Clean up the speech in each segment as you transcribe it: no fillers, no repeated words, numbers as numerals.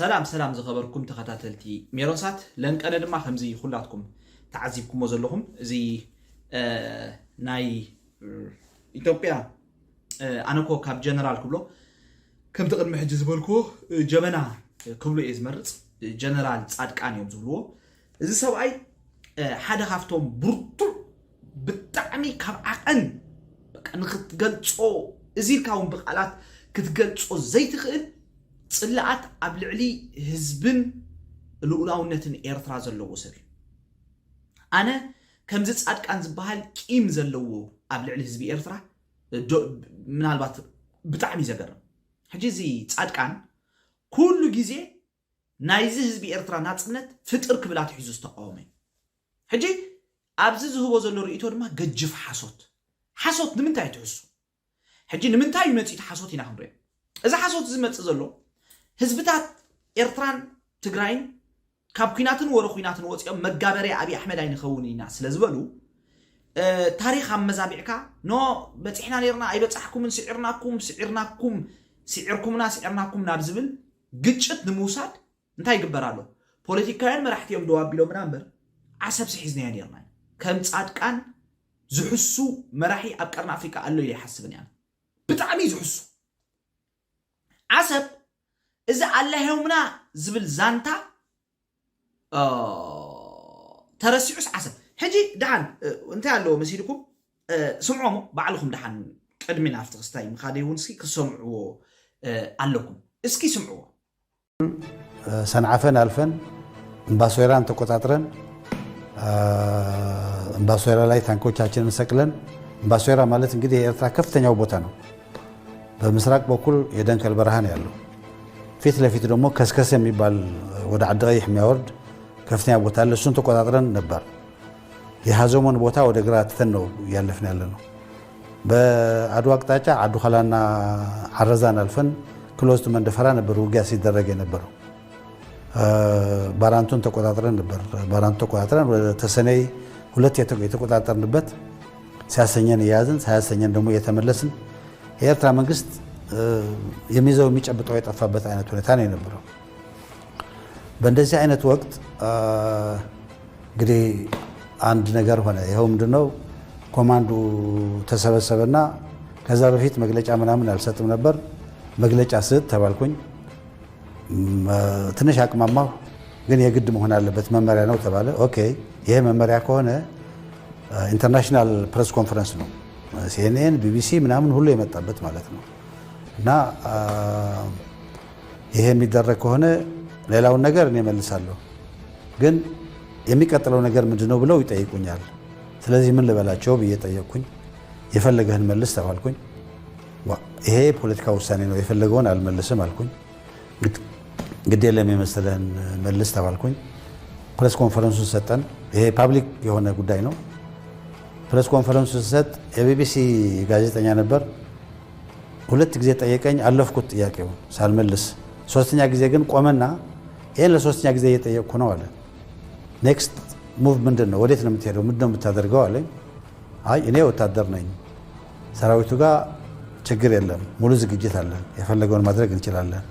سلام زخبركم تخاتلتي ميرونسات لان كان دما خمزي خلاتكم تعذبكم وزلهم زي ناي إثيوبيا أناكو كاب جنرال كبلو كم تقدم حج زبالكو جمنا كبلو إزمرت جنرال صادقان يوم زبلو زي سبعي حدا خافتهم برطو بتعمي كاب عقن بقى نختقلصو زي كاون بقالات كتقلصو زي تخيل صلعت أبلعلي هزبن لولاونتن إيرترا زلو سر أنا كم زت صادقان زبال كيم زلو أبلعلي هزبي إيرترا من البات بتعمي زجر حجي زي صادقان كل جزء نايز هزبي إيرترا ناتسنت فتر كبلات حيزوس تقاومي حجي أبزز هو زلو رئيتو دما ججف حصوت نمنتاي تحسو حجي نمنتاي يمصيت حصوت هنا خمري إذا حصوت زمت زلو هزبتات إيرتران تجراين كابكيناتن ورخويناتن وصيام مجابري أبي أحمد عين خونينا سلزبلو تاريخ عم مزابعكا نو بتحنا ليرنا أي بتحكم من سعركم نابزبل قتشت نموساد انتهي قبرالو بوليتيكاين مرحتيهم دواب بلو منامبر عسب سحيزنا ليرنا كم تصاد كان زحسو مراحي أبكرنا أفريقيا قالوا لي حسبني أنا بتعمي زحسو عسب إذا الله يومنا زبل زانتا ترسيعس عسب حجي دحان انت قالوا مسيركم سمعوا بعلكم دحان قدمنا افتغستاي مخادي ونسكي كسمعوا قالكم اسكي سمعوا سنعفن الفن امباسويران تقطاطرن امباسويرا ላይ ታንኮቻችንን ሰቅለን امباسويራ ማለት እንግዲህ የኤርትራ ከፍተኛው ቦታ ነው በምስራቅ በኩል የደንከል በረሃን ያለው ፊት ለፊት ደግሞ ከስከስ የሚባል ወደ አድራይህ የሚያወርድ ከፍተኛ ቦታ አለ እሱን ተቆጣጥረን ነበር የሃዞሞን ቦታ ወደ ግራ ተተን ነው ያለፍን ያለነው በአድዋ አቅጣጫ አዱኸላና አረዛን አልፈን ክሎስት መንደፈራ ነበር ውጊያ ሲደረግ የነበረው ባራንቱን ተቆጣጥረን ነበር ባራንቱ ተቆጣጥረን ወደ ተሰነይ ሁለት የተቆጣጠርንበት ሲያሰኘን ያዝን ሳያሰኘን ደግሞ የተመለስን የኤርትራ መንግስት የሚዘው የሚጨብጠው የጠፋበት አይነት ሁኔታ ነው የነበረው በእንደዚህ አይነት ወቅት እንግዲህ አንድ ነገር ሆነ ይሄው ምንድነው ኮማንዶ ተሰበሰበና ከዛ በፊት መግለጫ ምናምን አልሰጥም ነበር መግለጫ ስጥ ተባልኩኝ ትንሽ አቅማማው ግን የግድ መሆን አለበት መመሪያ ነው ተባለ ኦኬ ይሄ መመሪያ ከሆነ ኢንተርናሽናል ፕሬስ ኮንፈረንስ ነው ሲኤንኤን ቢቢሲ ምናምን ሁሉ የመጣበት ማለት ነው እና ይሄ የሚደረግ ከሆነ ሌላውን ነገር እኔ መልሳለሁ ግን የሚቀጥለው ነገር ምንድነው ብለው ይጠይቁኛል ስለዚህ ምን ልበላቸው በየጠየቁኝ የፈለገህን መልስ ተባልኩኝ ይሄ ፖለቲካ ውሳኔ ነው የፈለገውን አልመልስም አልኩኝ ግድ የለም የመሰለን መልስ ተባልኩኝ ፕሬስ ኮንፈረንሱን ሰጠን ይሄ ፓብሊክ የሆነ ጉዳይ ነው ፕሬስ ኮንፈረንሱን ሰጥ የቢቢሲ ጋዜጠኛ ነበር ሁለት ጊዜ ጠየቀኝ አለፍኩት ጥያቄው ሳልመልስ ሶስተኛ ጊዜ ግን ቆመና ይሄን ለሶስተኛ ጊዜ እየጠየቅኩ ነው አለ ኔክስት ሙቭ ምንድነው ወዴት ነው የምትሄደው ምንድነው የምታደርገው አለኝ አይ እኔ ወታደር ነኝ ሰራዊቱ ጋር ችግር የለም ሙሉ ዝግጅት አለ የፈለገውን ማድረግ እንችላለን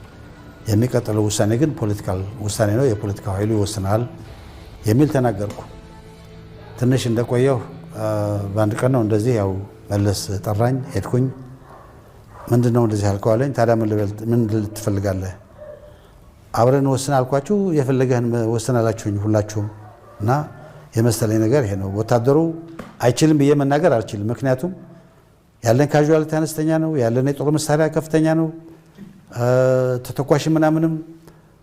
የሚቀጥለው ውሳኔ ግን ፖለቲካል ውሳኔ ነው የፖለቲካው ኃይሉ ይወስናል የሚል ተናገርኩ ትንሽ እንደቆየው በአንድ ቀን ነው እንደዚህ ያው መለስ ጠራኝ ሄድኩኝ ምንድነው እንደዚህ አልከው አለኝ ታዲያ ምን ልትፈልጋለህ አብረን ወስና አልኳችሁ የፈለገህን ወስናላችሁኝ ሁላችሁም እና የመሰለኝ ነገር ይሄ ነው ወታደሩ አይችልም ብዬ መናገር አልችልም ምክንያቱም ያለን ካዡዋሊቲ አነስተኛ ነው ያለን የጦር መሳሪያ ከፍተኛ ነው ተተኳሽ ምናምንም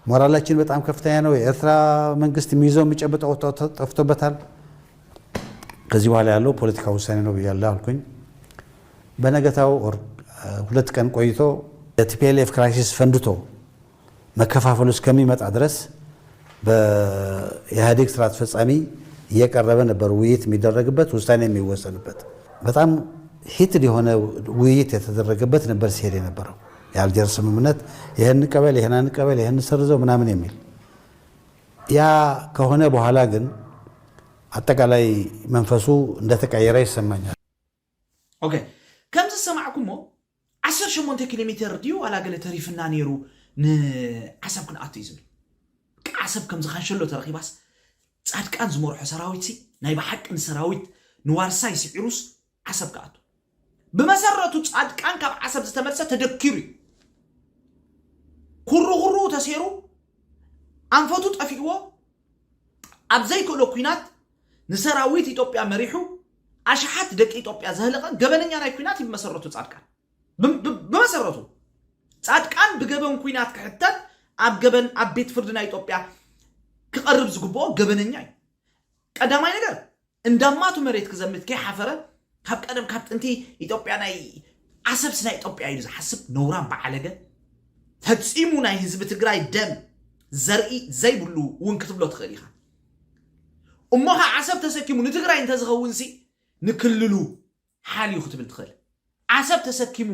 ሞራላችን በጣም ከፍተኛ ነው የኤርትራ መንግስት የሚይዘው የሚጨብጠው ጠፍቶበታል ከዚህ በኋላ ያለው ፖለቲካ ውሳኔ ነው ብያለሁ አልኩኝ በነገታው ሁለት ቀን ቆይቶ የቲፒኤልኤፍ ክራይሲስ ፈንድቶ መከፋፈሉ እስከሚመጣ ድረስ በኢህአዴግ ስራ አስፈጻሚ እየቀረበ ነበር ውይይት የሚደረግበት ውሳኔ የሚወሰንበት በጣም ሂትድ የሆነ ውይይት የተደረገበት ነበር ሲሄድ የነበረው የአልጀርስ ስምምነት ይሄን ቀበል ይሄን ሰርዘው ምናምን የሚል ያ ከሆነ በኋላ ግን አጠቃላይ መንፈሱ እንደተቀየረ ይሰማኛል ኦኬ ከምዝ ሰማዕኩሞ 18 ኪሎ ሜትር ዲዩ አላገለ ተሪፍና ነሩ ንዓሰብ ክንኣቱ ይዝብል ዓሰብ ከም ዝኻንሸሎ ተረኺባስ ጻድቃን ዝመርሖ ሰራዊት ናይ ብሓቅን ሰራዊት ንዋርሳይ ሲዒሩስ ዓሰብ ከኣቱ ብመሰረቱ ጻድቃን ካብ ዓሰብ ዝተመልሰ ተደኪሩ ኩሩ ተሰይሩ አንፈቱ ጠፊዎ ኣብዘይ ክእሎ ኩናት ንሰራዊት ኢትዮጵያ መሪሑ አሽሓት ደቂ ኢትዮጵያ ዘህለቀ ገበነኛ ናይ ኩናት ይመሰረቱ ጻድቃን ብመሰረቱ ጻድቃን ብገበን ኩናት ክሕተት ኣብ ገበን ኣብ ቤት ፍርድ ናይ ኢትዮጵያ ክቀርብ ዝግብኦ ገበነኛ እዩ ቀዳማይ ነገር እንዳማቱ መሬት ክዘምት ከይሓፈረ ካብ ቀደም ካብ ጥንቲ ኢትዮጵያ ናይ ዓሰብ ስናይ ኢትዮጵያ እዩ ዝሓስብ ነውራን በዓለገ ፈጺሙ ናይ ህዝቢ ትግራይ ደም ዘርኢ ዘይብሉ እውን ክትብሎ ትኽእል ኢኻ እሞኻ ዓሰብ ተሰኪሙ ንትግራይ እንተዝኸውን ንክልሉ ሓልዩ ክትብል ትኽእል ዓሰብ ተሰኪሙ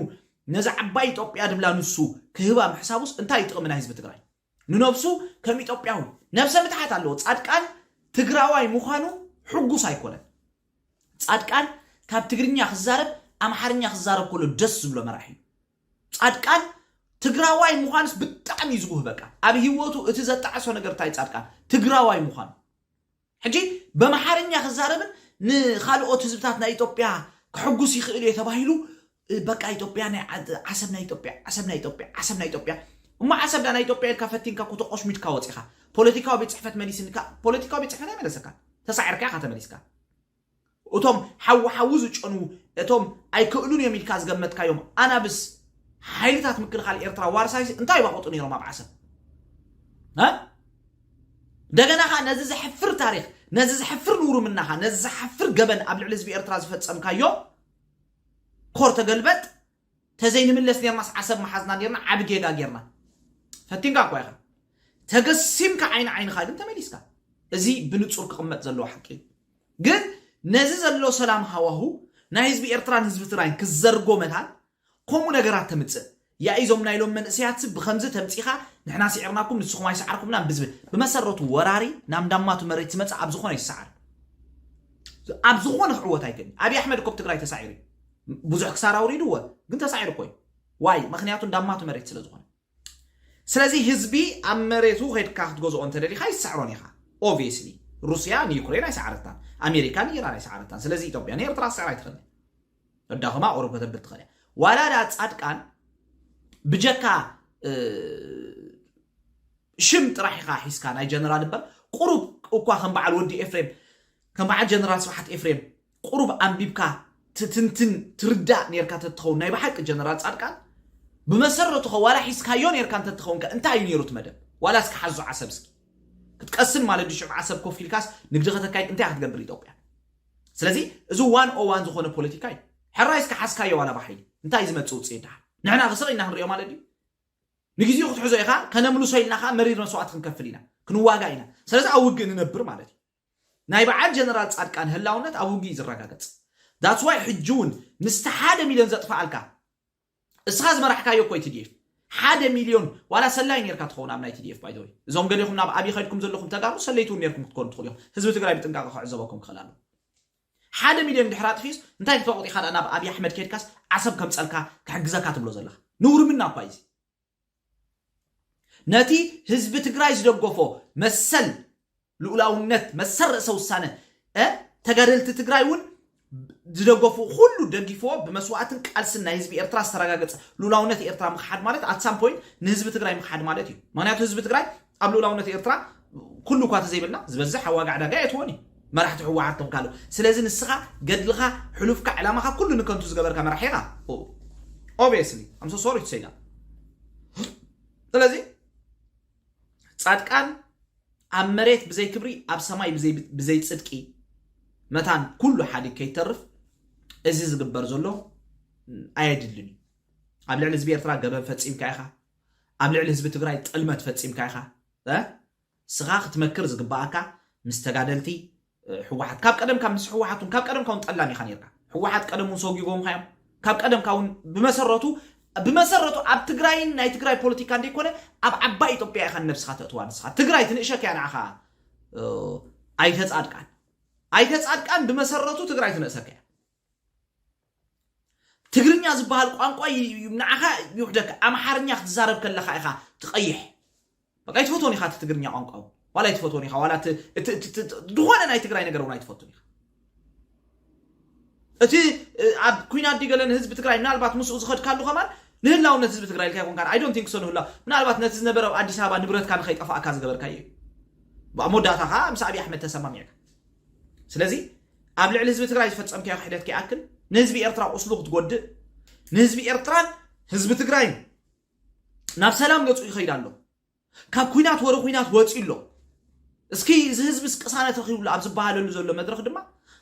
ነዚ ዓባይ ኢትዮጵያ ድምላ ንሱ ክህባ ምሕሳቡስ እንታይ ይጥቕም ናይ ህዝቢ ትግራይ ንነብሱ ከም ኢትዮጵያዊ ነብሰ ምትሓት ኣለዎ ጻድቃን ትግራዋይ ምዃኑ ሕጉስ ኣይኮነን ጻድቃን ካብ ትግርኛ ክዛረብ ኣምሓርኛ ክዛረብ ከሎ ደስ ዝብሎ መራሒ ጻድቃን ትግራዋይ ምዃንስ ብጣዕሚ ይዝጉህ በቃ ኣብ ህይወቱ እቲ ዘጣዓሶ ነገር እንታይ ጻድቃን ትግራዋይ ምዃኑ ሕጂ በመሓርኛ ክዛረብን ንኻልኦት ህዝብታት ናይ ኢትዮጵያ ክሕጉስ ይኽእል እዩ ተባሂሉ በቃ ኢትዮጵያ ናይ ዓሰብ ናይ ኢትዮጵያ እማ ዓሰብ ናይ ኢትዮጵያ ኢልካ ፈቲንካ ኩተቆሽሚትካ ወፂኻ ፖለቲካዊ ቤት ጽሕፈት መሊስንካ ፖለቲካዊ ቤት ጽሕፈት ኣይመለሰካ ተሳዒርካ ኢኻ ተመሊስካ እቶም ሓዊ ዝጨኑ እቶም ኣይክእሉን እዮም ኢልካ ዝገመትካዮም ኣናብስ ሓይልታት ምክልኻል ኤርትራ ዋርሳይ እንታይ ይባቆጡ ነይሮም ኣብ ዓሰብ ደገናኻ ነዚ ዝሕፍር ታሪክ ነዚ ዝሕፍር ንውሩምናኻ ነዚ ዝሕፍር ገበን ኣብ ልዕሊ ህዝቢ ኤርትራ ዝፈጸምካዮ ኮር ተገልበጥ ተዘይንምለስ ነርናስ ዓሰብ መሓዝና ነርና ዓብ ጌጋ ጌርና ፈቲንካ እኳ ኢኻ ተገሲምካ ዓይንኻ ግን ተመሊስካ እዚ ብንጹር ክቕመጥ ዘለዎ ሓቂ ግን ነዚ ዘሎ ሰላም ሃዋሁ ናይ ህዝቢ ኤርትራን ህዝቢ ትግራይን ክዘርጎ መታን ከምኡ ነገራት ተምጽእ ያኢዞም ናይሎም መንእስያት ብኸምዚ ተምጺኻ ንሕና ሲዕርናኩም ንስኹም ኣይሰዓርኩምና ብዝብል ብመሰረቱ ወራሪ ናምዳማቱ መሬት ዝመጽእ ኣብ ዝኾነ ይሰዓር ኣብ ዝኾነ ክዕወት ኣይከኒ ኣብይ ኣሕመድ ኮብ ትግራይ ተሳዒሩ ብዙሕ ክሳራ ውሪድዎ ግን ተሳዒሩ ኮይ ዋይ ምክንያቱ እንዳማቱ መሬት ስለ ዝኾነ ስለዚ ህዝቢ ኣብ መሬቱ ኸድካ ክትገዝኦ እንተደሊኻ ይሰዓሮን ኢኻ ኦብቪየስሊ ሩስያ ንዩክሬን ኣይሰዓረታን ኣሜሪካ ንኢራን ኣይሰዓረታን ስለዚ ኢትዮጵያ ንኤርትራ ሰዓር ኣይትኽእል እዳኸማ ኦሮብ ከተብል ትኽእል ዋላዳ ጻድቃን ብጀካ ሽም ጥራሕ ኢኻ ሒዝካ ናይ ጀነራል እምበር ቁሩብ እኳ ከም በዓል ወዲ ኤፍሬም ከም በዓል ጀነራል ስብሓት ኤፍሬም ቁሩብ ኣንቢብካ ትንትን ትርዳእ ነርካ ተትኸውን ናይ ብሓቂ ጀነራል ጻድቃን ብመሰረቱ ዋላ ሒዝካዮ ነርካ እንተትኸውን እንታይ እዩ ነይሩ ትመደብ ዋላ እስከሓዙ ዓሰብ ክትቀስን ማለት ድሽዑ ዓሰብ ኮፍ ኢልካስ ንግዲ ከተካይድ እንታይ ክትገብር ኢትዮጵያ ስለዚ እዚ 101 ዝኾነ ፖለቲካ እዩ ሕራይ እስከሓዝካዮ ዋላ ባሕሪ እንታይ ዝመጽእ ውፅእ ይድሓ ንሕና ክስቕ ኢና ክንሪኦ ማለት እዩ ንግዚኡ ክትሕዞ ኢኻ ከነምልሶ ኢልናኻ መሪር መስዋዕት ክንከፍል ኢና ክንዋጋ ኢና ስለዚ ኣብ ውግእ ንነብር ማለት እዩ ናይ በዓል ጀነራል ጻድቃን ህላውነት ኣብ ውግእ ዝረጋገጽ ዳትስ ዋይ ሕጂ እውን ምስቲ 1 ሚልዮን ዘጥፋኣልካ እስኻ ዝመራሕካዮ እኮ TDF 1 ሚልዮን ዋላ ሰላይ ነርካ ትኸውን ኣብ ናይ TDF ባይ ዘ ወይ እዞም ገሊኹም ናብ ኣብይ ኸድኩም ዘለኹም ተጋሩ ሰለይቱ ነርኩም ክትኮኑ ትኽእሉ ኢኹም ህዝቢ ትግራይ ብጥንቃቐ ክዕዘበኩም ክኽእል ኣሎ 1 ሚልዮን ድሕራ ጥፊስ እንታይ ክትፈቕጥ ኢኻ ናብ ኣብይ ኣሕመድ ከድካስ ዓሰብ ከም ጸልካ ክሕግዘካ ትብሎ ዘለኻ ንውርምና እኳ እዚ ነቲ ህዝቢ ትግራይ ዝደገፎ መሰል ልኡላውነት መሰል ርእሰ ውሳነ ተጋደልቲ ትግራይ እውን ዝደገፉ ሁሉ ደግፎ በመስዋዕትን ቃልስን ናይ ህዝቢ ኤርትራ ዝተረጋገጸ ልኡላውነት ኤርትራ ምክሓድ ማለት at some point ንህዝቢ ትግራይ ምክሓድ ማለት እዩ ምክንያቱ ህዝቢ ትግራይ ኣብ ልኡላውነት ኤርትራ ኩሉ እኳ ተዘይብልና ዝበዝሕ ኣዋጋዕ ዳጋ የትወኒ መራሕቲ ሕወሓቶም ካሉ ስለዚ ንስኻ ገድልኻ ሕሉፍካ ዕላማኻ ኩሉ ንከንቱ ዝገበርካ መራሒኻ obviously I'm so sorry to say that ስለዚ ጻድቃን ኣብ መሬት ብዘይ ክብሪ ኣብ ሰማይ ብዘይ ጽድቂ መታን ኩሉ ሓዲ ከይተርፍ እዚ ዝግበር ዘሎ ኣየድልን ኣብ ልዕሊ ህዝቢ ኤርትራ ገበን ፈጺምካ ኢኻ ኣብ ልዕሊ ህዝቢ ትግራይ ጥልመት ፈጺምካ ኢኻ ስኻ ክትመክር ዝግባኣካ ምስ ተጋደልቲ ሕወሓት ካብ ቀደም ካብ ምስ ሕወሓቱን ካብ ቀደም ካውን ጠላም ኢኻ ነርካ ሕወሓት ቀደሙን ሰጊጎም ካዮም ካብ ቀደም ካውን ብመሰረቱ ኣብ ትግራይን ናይ ትግራይ ፖለቲካ እንደይኮነ ኣብ ዓባይ ኢትዮጵያ ኢኻ ነብስኻ ተእትዋ ንስኻ ትግራይ ትንእሸክ እያ ንዓኻ ኣይተጻድቃን ብመሰረቱ ትግራይ ትንእሰክ እያ ትግርኛ ዝበሃል ቋንቋ ንዓኻ ይውሕደካ ኣምሓርኛ ክትዛረብ ከለኻ ኢኻ ትቀይሕ በቃ ይትፈቶን ኢኻ ትግርኛ ቋንቋ ዋላ ይትፈቶን ኢኻ ዋላ ድኾነ ናይ ትግራይ ነገር እውን ኣይትፈቶን ኢኻ እቲ ኣብ ኩናት ዲገለን ህዝቢ ትግራይ ምናልባት ምስኡ ዝኸድካሉ ኸማን ንህላውነት ህዝቢ ትግራይ ልካ ይኮንካ I don't think so ንህላው ምናልባት ነቲ ዝነበረ ኣዲስ ኣበባ ንብረትካ ንኸይጠፋእካ ዝገበርካ እዩ መወዳእታኻ ምስ ኣብይ ኣሕመድ ተሰማሚዕካ ስለዚ ኣብ ልዕሊ ህዝቢ ትግራይ ዝፈፀምካዮ ክሕደት ከይኣክል ንህዝቢ ኤርትራ ቁስሉ ክትጎድእ ንህዝቢ ኤርትራን ህዝቢ ትግራይን ናብ ሰላም ገፁ ይኸይድ ኣሎ ካብ ኩናት ወረ ኩናት ወፂሎ እስኪ እዚ ህዝቢ ቅሳነት ረኺቡሉ ኣብ ዝበሃለሉ ዘሎ መድረኽ ድማ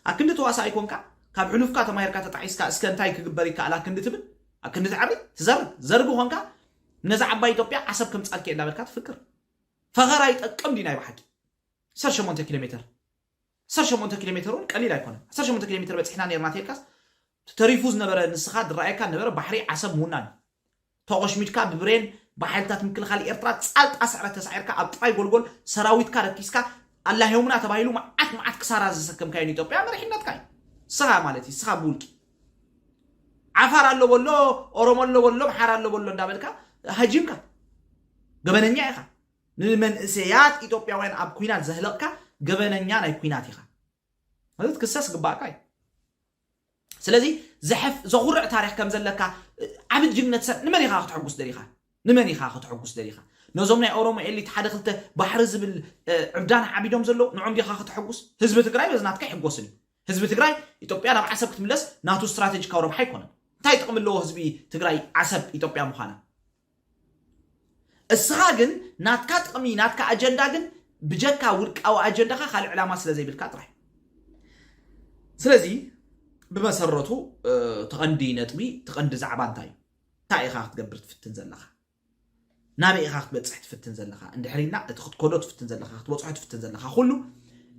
ኣብ ክንዲ ተዋሳኢ ኮንካ ካብ ሕሉፍካ ተማሂርካ ተጣሒስካ እስከ እንታይ ክግበር ይከኣላ ክንዲ ትብል ኣብ ክንዲ ትዓሪ ትዘርግ ኮንካ ነዛ ዓባይ ኢትዮጵያ ዓሰብ ከም ጻልኪ እንዳበልካ ትፍክር ፈኸራ ይጠቅም ዲና ይባሓቂ 18 ኪሎ ሜትር 18 ኪሎ ሜትር ቀሊል ኣይኮነን 18 ኪሎ ሜትር በፅሕና ነርና ተልካስ ተሪፉ ዝነበረ ንስኻ ድራእየካ ነበረ ባሕሪ ዓሰብ ሙናን ተቆሽሚድካ ብብሬን ባሕልታት ምክልኻል ኤርትራ ጻልጣ ስዕረት ተሳዒርካ ኣብ ጥራይ ጎልጎል ሰራዊትካ ረኪስካ ኣላሂውምና ተባሂሉ መዓት ክሳራ ዝሰከምካዮ ኢትዮጵያ መሪሕነትካ ስኻ ማለት እዩ ስኻ ቡልቂ ዓፋር ኣሎ በሎ ኦሮሞ ኣሎ በሎ ምሓር ኣሎ በሎ እንዳበልካ ሃጂምካ ገበነኛ ኢኻ ንመንእሰያት ኢትዮጵያውያን ኣብ ኩናት ዘህለቕካ ገበነኛ ናይ ኩናት ኢኻ ማለት ክሰስ ግባእካ እዩ ስለዚ ዘኹርዕ ታሪክ ከም ዘለካ ዓብ ጅግነት ሰብ ንመን ኢኻ ክትሕጉስ ደሊኻ ንመን ኢኻ ክትሕጉስ ደሊኻ ነዞም ናይ ኦሮሞ ኤሊት ሓደ ክልተ ባሕሪ ዝብል ዕብዳን ዓቢዶም ዘሎ ንዖም ዲኻ ክትሕጉስ ህዝቢ ትግራይ በዝናትካ ይሕጎስን ህዝቢ ትግራይ ኢትዮጵያ ናብ ዓሰብ ክትምለስ ናቱ ስትራቴጂካዊ ረብሓ ኣይኮነን እንታይ ጥቕሚ ኣለዎ ህዝቢ ትግራይ ዓሰብ ኢትዮጵያ ምዃና እስኻ ግን ናትካ ጥቕሚ ናትካ ኣጀንዳ ግን ብጀካ ውድቃዊ ኣጀንዳኻ ካልእ ዕላማ ስለ ዘይብልካ ጥራሕ ስለዚ ብመሰረቱ ተቐንዲ ነጥቢ ተቐንዲ ዛዕባ እንታይ እዩ እንታይ ኢኻ ክትገብር ትፍትን ዘለኻ ናበይ ኢኻ ክትበፅሕ ትፍትን ዘለኻ እንድሕሪና እቲ ክትከዶ ትፍትን ዘለኻ ክትበፅሖ ትፍትን ዘለኻ ኩሉ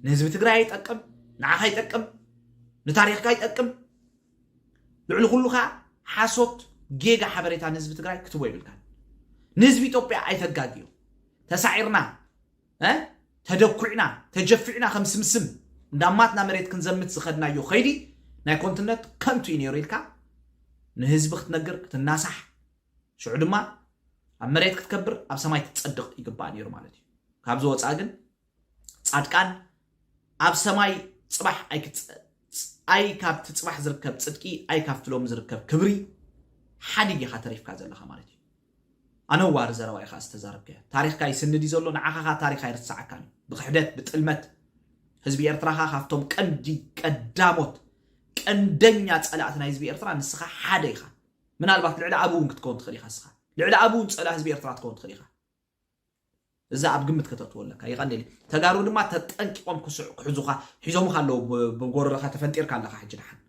ንህዝቢ ትግራይ ይጠቅም ንዓኻ ይጠቅም ንታሪኽካ ይጠቅም ልዕሊ ኩሉ ከዓ ሓሶት ጌጋ ሓበሬታ ንህዝቢ ትግራይ ክትቦ ይብልካ ንህዝቢ ኢትዮጵያ ኣይተጋግዮ ተሳዒርና ተደኩዕና ተጀፊዕና ከም ስምስም እንዳማትና መሬት ክንዘምት ዝኸድናዮ ኸይዲ ናይ ኮንትነት ከምቱ እዩ ነይሩ ኢልካ ንህዝቢ ክትነግር ክትናሳሕ ሽዑ ድማ ኣብ መሬት ክትከብር ኣብ ሰማይ ትጸድቕ ይግባእ ነይሩ ማለት እዩ ካብዚ ወፃእ ግን ጻድቃን ኣብ ሰማይ ጽባሕ ኣይ ካብቲ ጽባሕ ዝርከብ ጽድቂ ኣይ ካብቲ ሎም ዝርከብ ክብሪ ሓዲግ ኢኻ ተሪፍካ ዘለኻ ማለት እዩ ኣነ ዋር ዘረባ ኢኻ ዝተዛረብከ ታሪኽካ ይስንዲ ዘሎ ንዓኻኻ ታሪኻ ይርስዓካ ብክሕደት ብጥልመት ህዝቢ ኤርትራኻ ካብቶም ቀንዲ ቀዳሞት ቀንደኛ ጸላእት ናይ ህዝቢ ኤርትራ ንስኻ ሓደ ኢኻ ምናልባት ልዕሊ ኣቡ እውን ክትከውን ትኽእል ኢኻ ንስኻ ልዕሊ ኣቡ እውን ጸላእ ህዝቢ ኤርትራ ክትከውን ትኽእል ኢኻ እዛ ኣብ ግምት ከተትወለካ ይቐንደሊ ተጋሩ ድማ ተጠንቂቆም ክሕዙኻ ሒዞምካ ኣለዉ ብጎረኻ ተፈንጢርካ ኣለኻ ሕጂ ድሓን